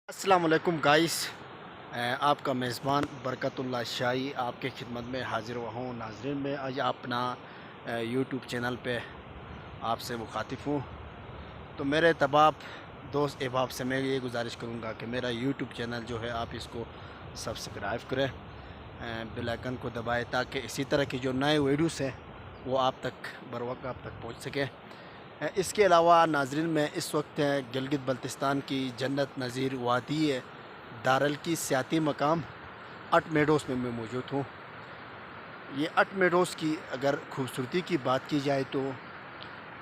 السلام علیکم گائس، آپ کا میزبان برکت اللہ شاہی آپ کے خدمت میں حاضر ہوا ہوں۔ ناظرین، میں آج اپنا یوٹیوب چینل پہ آپ سے مخاطب ہوں، تو میرے تمام دوست احباب سے میں یہ گزارش کروں گا کہ میرا یوٹیوب چینل جو ہے آپ اس کو سبسکرائب کریں، بیل آئیکن کو دبائیں تاکہ اسی طرح کی جو نئے ویڈیوز ہیں وہ آپ تک بروقت آپ تک پہنچ سکیں۔ اس کے علاوہ ناظرین، میں اس وقت گلگت بلتستان کی جنت نظیر وادی دارل کی سیاحتی مقام اٹ میڈوز میں موجود ہوں۔ یہ اٹ میڈوز کی اگر خوبصورتی کی بات کی جائے تو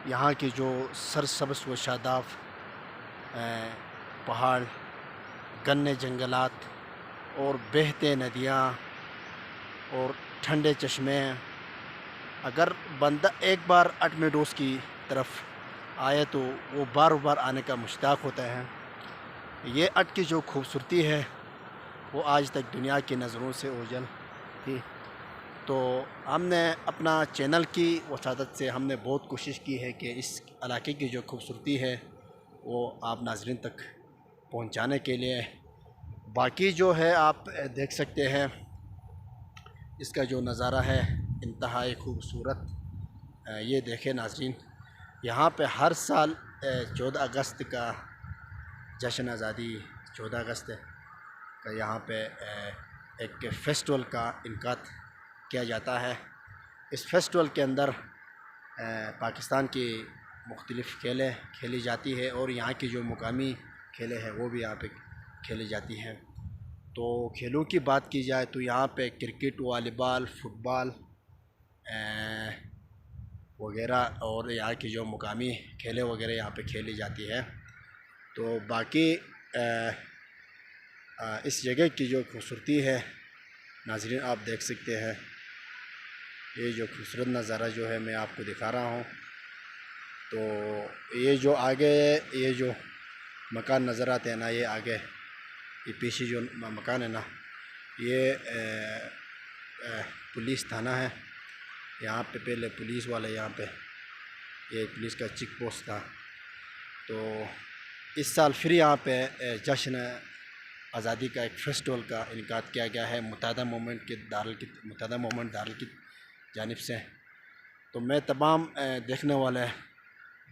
یہاں کی جو سرسبز و شاداب پہاڑ، گنے جنگلات اور بہتے ندیاں اور ٹھنڈے چشمے، اگر بندہ ایک بار اٹ میڈوز کی طرف آئے تو وہ بار بار آنے کا مشتاق ہوتا ہے۔ یہ اٹ کی جو خوبصورتی ہے وہ آج تک دنیا کی نظروں سے اوجھل تھی، تو ہم نے اپنا چینل کی وساطت سے ہم نے بہت کوشش کی ہے کہ اس علاقے کی جو خوبصورتی ہے وہ آپ ناظرین تک پہنچانے کے لیے۔ باقی جو ہے آپ دیکھ سکتے ہیں، اس کا جو نظارہ ہے انتہائی خوبصورت۔ یہ دیکھیں ناظرین، یہاں پہ ہر سال 14 اگست کا جشن آزادی، 14 اگست کا یہاں پہ ایک فیسٹول کا انعقاد کیا جاتا ہے۔ اس فیسٹول کے اندر پاکستان کی مختلف کھیلیں کھیلی جاتی ہے اور یہاں کی جو مقامی کھیلیں ہیں وہ بھی یہاں پہ کھیلی جاتی ہیں۔ تو کھیلوں کی بات کی جائے تو یہاں پہ کرکٹ، والی بال، فٹ بال وغیرہ اور یہاں کی جو مقامی کھیلیں وغیرہ یہاں پہ کھیلی جاتی ہے۔ تو باقی اس جگہ کی جو خوبصورتی ہے ناظرین آپ دیکھ سکتے ہیں، یہ جو خوبصورت نظارہ جو ہے میں آپ کو دکھا رہا ہوں۔ تو یہ جو آگے یہ جو مکان نظر آتے ہیں نا، یہ آگے یہ پیچھے جو مکان ہے نا، یہ پولیس تھانہ ہے۔ یہاں پہ پہلے پولیس والے یہاں پہ یہ پولیس کا چیک پوسٹ تھا۔ تو اس سال پھر یہاں پہ جشن آزادی کا ایک فیسٹول کا انعقاد کیا گیا ہے متحدہ موومنٹ دارل کی جانب سے۔ تو میں تمام دیکھنے والے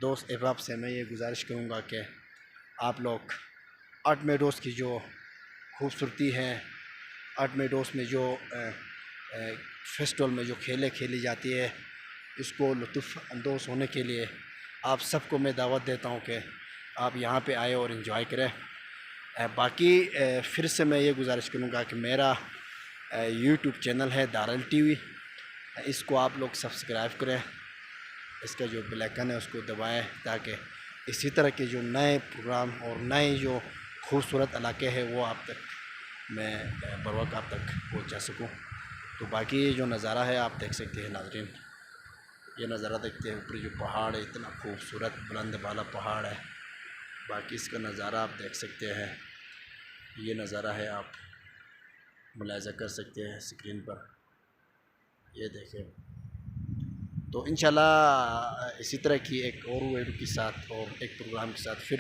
دوست احباب سے میں یہ گزارش کروں گا کہ آپ لوگ اٹ میڈوز کی جو خوبصورتی ہے، اٹ میڈوز میں جو فیسٹول میں جو کھیلیں کھیلی جاتی ہے، اس کو لطف اندوز ہونے کے لیے آپ سب کو میں دعوت دیتا ہوں کہ آپ یہاں پہ آئے اور انجوائے کریں۔ باقی پھر سے میں یہ گزارش کروں گا کہ میرا یوٹیوب چینل ہے دارل ٹی وی، اس کو آپ لوگ سبسکرائب کریں، اس کا جو بیل آئیکن ہے اس کو دبائیں تاکہ اسی طرح کے جو نئے پروگرام اور نئے جو خوبصورت علاقے ہیں وہ آپ تک میں بروقت آپ تک پہنچا سکوں۔ تو باقی یہ جو نظارہ ہے آپ دیکھ سکتے ہیں ناظرین، یہ نظارہ دیکھتے ہیں، اوپر جو پہاڑ ہے اتنا خوبصورت بلند بالا پہاڑ ہے۔ باقی اس کا نظارہ آپ دیکھ سکتے ہیں، یہ نظارہ ہے آپ ملاحظہ کر سکتے ہیں اسکرین پر، یہ دیکھیں۔ تو انشاءاللہ اسی طرح کی ایک اور ویڈیو کے ساتھ اور ایک پروگرام کے ساتھ پھر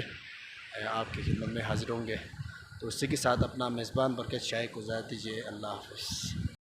آپ کی خدمت میں حاضر ہوں گے۔ تو اسی کے ساتھ اپنا میزبان برکت شاہی کو اجازت دیجیے۔ اللہ حافظ۔